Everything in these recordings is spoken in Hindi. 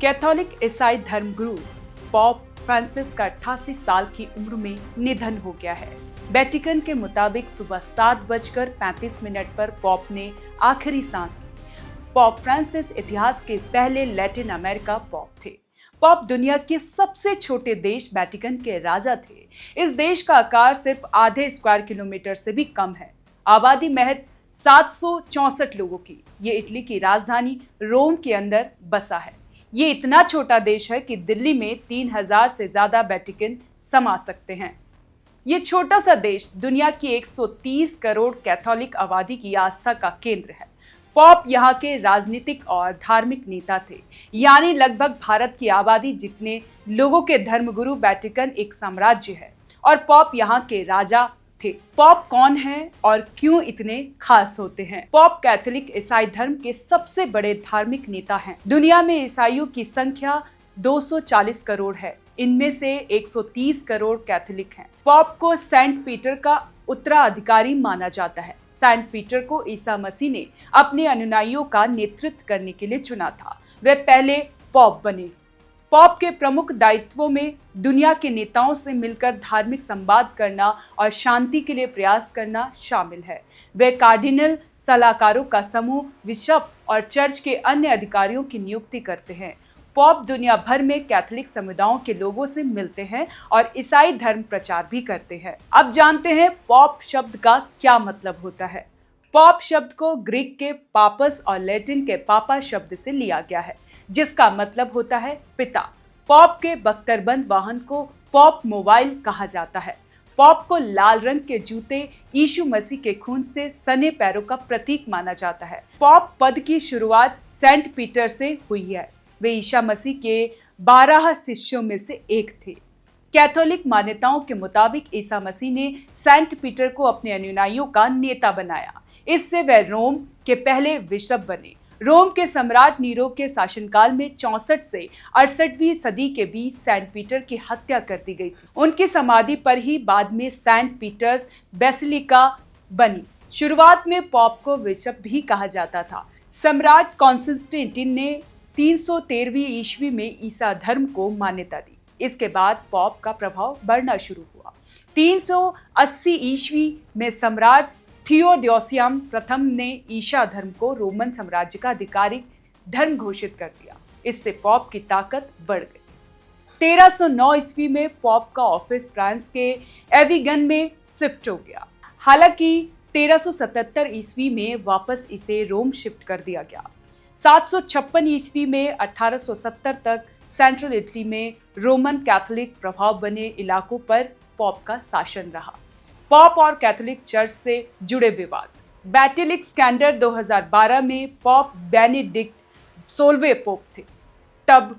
कैथोलिक ईसाई धर्मगुरु पॉप फ्रांसिस का 88 साल की उम्र में निधन हो गया है। वेटिकन के मुताबिक सुबह 7:35 पर पॉप ने आखिरी सांस ली। पॉप फ्रांसिस इतिहास के पहले लैटिन अमेरिका पॉप थे। पॉप दुनिया के सबसे छोटे देश वेटिकन के राजा थे। इस देश का आकार सिर्फ आधे स्क्वायर किलोमीटर से भी कम है। आबादी महज 764 लोगों की। ये इटली की राजधानी रोम के अंदर बसा है। ये इतना छोटा देश है कि दिल्ली में 3000 से ज्यादा वेटिकन समा सकते हैं। ये छोटा सा देश दुनिया की 130 करोड़ कैथोलिक आबादी की आस्था का केंद्र है। पॉप यहाँ के राजनीतिक और धार्मिक नेता थे, यानी लगभग भारत की आबादी जितने लोगों के धर्मगुरु। वेटिकन एक साम्राज्य है और पॉप यहाँ के राजा थे। पॉप कौन है और क्यों इतने खास होते हैं? पॉप कैथोलिक ईसाई धर्म के सबसे बड़े धार्मिक नेता हैं। दुनिया में ईसाइयों की संख्या 240 करोड़ है। इनमें से 130 करोड़ कैथोलिक हैं। पॉप को सेंट पीटर का उत्तराधिकारी माना जाता है। सेंट पीटर को ईसा मसीह ने अपने अनुयायियों का नेतृत्व करने के लिए चुना था। वे पहले पॉप बने। पॉप के प्रमुख दायित्वों में दुनिया के नेताओं से मिलकर धार्मिक संवाद करना और शांति के लिए प्रयास करना शामिल है। वे कार्डिनल सलाहकारों का समूह, बिशप और चर्च के अन्य अधिकारियों की नियुक्ति करते हैं। पॉप दुनिया भर में कैथोलिक समुदायों के लोगों से मिलते हैं और ईसाई धर्म प्रचार भी करते हैं। अब जानते हैं पॉप शब्द का क्या मतलब होता है। पॉप शब्द को ग्रीक के पापस और लैटिन के पापा शब्द से लिया गया है, जिसका मतलब होता है पिता। पॉप के बख्तरबंद वाहन को पॉप मोबाइल कहा जाता है। पॉप को लाल रंग के जूते यीशु मसीह के खून से सने पैरों का प्रतीक माना जाता है। पॉप पद की शुरुआत सेंट पीटर से हुई है। वे ईसा मसीह के 12 शिष्यों में से एक थे। कैथोलिक मान्यताओं के मुताबिक ईसा मसीह ने सेंट पीटर को अपने अनुयायियों का नेता बनाया। इससे वे रोम के पहले बिशप बने। रोम के सम्राट नीरो के शासनकाल में 64 से 68वीं सदी के बीच सेंट पीटर की हत्या कर दी गई थी। उनकी समाधि पर ही बाद में सेंट पीटर्स बेसिलिका बनी। शुरुआत में पॉप को बिशप भी कहा जाता था। सम्राट कॉन्स्टेंटाइन ने 313वीं ईस्वी में ईसा धर्म को मान्यता दी। इसके बाद पॉप का प्रभाव बढ़ना शुरू हुआ। 380 ईस्वी में सम्राट थियोडोसियस प्रथम ने ईसा धर्म को रोमन साम्राज्य का आधिकारिक धर्म घोषित कर दिया। इससे पॉप की ताकत बढ़ गई। 1309 ईस्वी में पॉप का ऑफिस फ्रांस के एविगन में शिफ्ट हो गया। हालांकि 1377 ईस्वी में वापस इसे रोम शिफ्ट कर दिया गया। 756 ईस्वी में 1870 तक सेंट्रल इटली में रोमन कैथोलिक प्रभाव बने इलाकों पर पॉप का शासन रहा। पॉप और कैथोलिक चर्च से जुड़े विवाद। बैटिलिक स्कैंडल 2012 में पॉप बेनेडिक्ट 16वें पोप थे। तब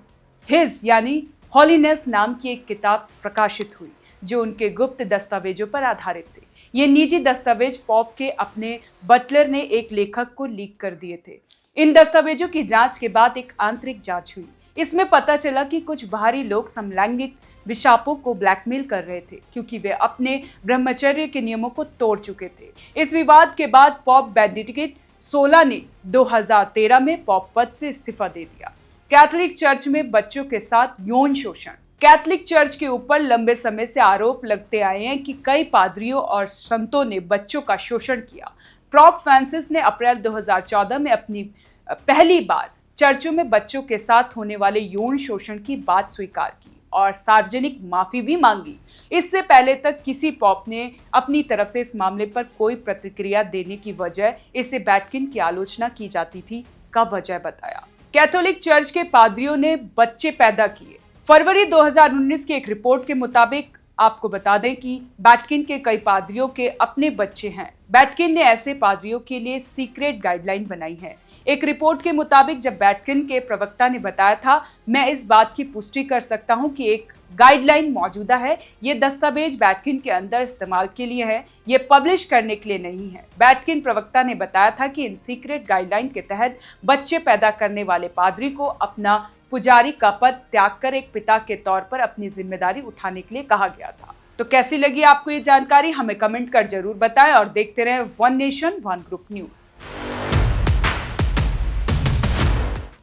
हिज यानी हॉलीनेस नाम की एक किताब प्रकाशित हुई जो उनके गुप्त दस्तावेजों पर आधारित थे। ये निजी दस्तावेज पॉप के अपने बटलर ने एक लेखक को लीक कर दिए थे। इन दस्तावेजों की जांच के बाद एक आंतरिक जांच हुई। इसमें पता चला कि कुछ बाहरी लोग समलैंगिक बिशपों को ब्लैकमेल कर रहे थे, क्योंकि वे अपने ब्रह्मचर्य के नियमों को तोड़ चुके थे। इस विवाद के बाद पॉप बेनेडिक्ट 16 ने 2013 में पॉप पद से इस्तीफा दे दिया। कैथोलिक चर्च में बच्चों के साथ यौन शोषण। कैथोलिक चर्च के ऊपर लंबे समय से आरोप लगते आए हैं कि कई पादरियों और संतों ने बच्चों का शोषण किया। पॉप फ्रांसिस ने अप्रैल 2014 में अपनी पहली बार चर्चों में बच्चों के साथ होने वाले यौन शोषण की बात स्वीकार की और सार्वजनिक माफी भी मांगी। इससे पहले तक किसी पॉप ने अपनी तरफ से इस मामले पर कोई प्रतिक्रिया देने की वजह इसे वेटिकन की आलोचना की जाती थी का वजह बताया। कैथोलिक चर्च के पादरियों ने बच्चे पैदा किए। फरवरी 2019 की एक रिपोर्ट के मुताबिक आपको बता दें कि वेटिकन के कई पादरियों के अपने बच्चे हैं। वेटिकन ने ऐसे पादरियों के लिए सीक्रेट गाइडलाइन बनाई है। एक रिपोर्ट के मुताबिक जब वेटिकन के प्रवक्ता ने बताया था, मैं इस बात की पुष्टि कर सकता हूं कि एक गाइडलाइन मौजूदा है। ये दस्तावेज वेटिकन के अंदर इस्तेमाल के लिए है, ये पब्लिश करने के लिए नहीं है। वेटिकन प्रवक्ता ने बताया था कि इन सीक्रेट गाइडलाइन के तहत बच्चे पैदा करने वाले पादरी को अपना पुजारी का पद त्याग कर एक पिता के तौर पर अपनी जिम्मेदारी उठाने के लिए कहा गया था। तो कैसी लगी आपको ये जानकारी? हमें कमेंट कर जरूर बताएं और देखते रहें one nation one group news.